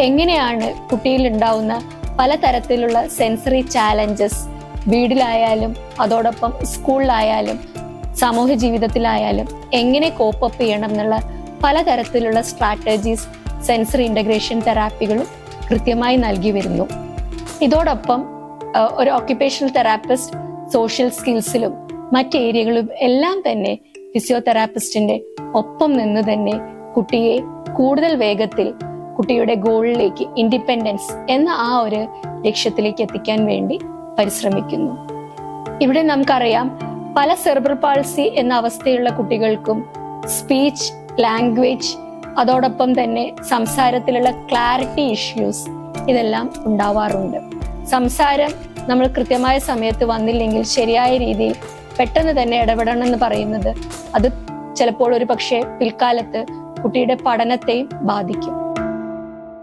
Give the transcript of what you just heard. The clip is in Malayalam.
എങ്ങനെയാണ് കുട്ടിയിൽ ഉണ്ടാവുന്ന പലതരത്തിലുള്ള സെൻസറി ചാലഞ്ചസ് വീട്ടിലായാലും അതോടൊപ്പം സ്കൂളിലായാലും സാമൂഹ്യ ജീവിതത്തിലായാലും എങ്ങനെ കോപ്പപ്പ് ചെയ്യണം എന്നുള്ള പലതരത്തിലുള്ള സ്ട്രാറ്റജീസ് സെൻസറി ഇന്റഗ്രേഷൻ തെറാപ്പികളും കൃത്യമായി നൽകി വരുന്നു. ഇതോടൊപ്പം ഒരു ഓക്യുപേഷണൽ തെറാപ്പിസ്റ്റ് സോഷ്യൽ സ്കിൽസിലും മറ്റ് ഏരിയകളും എല്ലാം തന്നെ ഫിസിയോതെറാപ്പിസ്റ്റിന്റെ ഒപ്പം നിന്ന് തന്നെ കുട്ടിയെ കൂടുതൽ വേഗത്തിൽ കുട്ടിയുടെ ഗോളിലേക്ക്, ഇൻഡിപെൻഡൻസ് എന്ന ആ ഒരു ലക്ഷ്യത്തിലേക്ക് എത്തിക്കാൻ വേണ്ടി പരിശ്രമിക്കുന്നു. ഇവിടെ നമുക്കറിയാം, പല സെറിബ്രൽ പാൾസി എന്ന അവസ്ഥയുള്ള കുട്ടികൾക്കും സ്പീച്ച്, ലാംഗ്വേജ്, അതോടൊപ്പം തന്നെ സംസാരത്തിലുള്ള ക്ലാരിറ്റി ഇഷ്യൂസ് ഇതെല്ലാം ഉണ്ടാവാറുണ്ട്. സംസാരം നമ്മൾ കൃത്യമായ സമയത്ത് വന്നില്ലെങ്കിൽ ശരിയായ രീതിയിൽ പെട്ടെന്ന് തന്നെ ഇടപെടണം എന്ന് പറയുന്നത് അത് ചിലപ്പോൾ ഒരു പക്ഷേ പിൽക്കാലത്ത് കുട്ടിയുടെ പഠനത്തെയും ബാധിക്കും.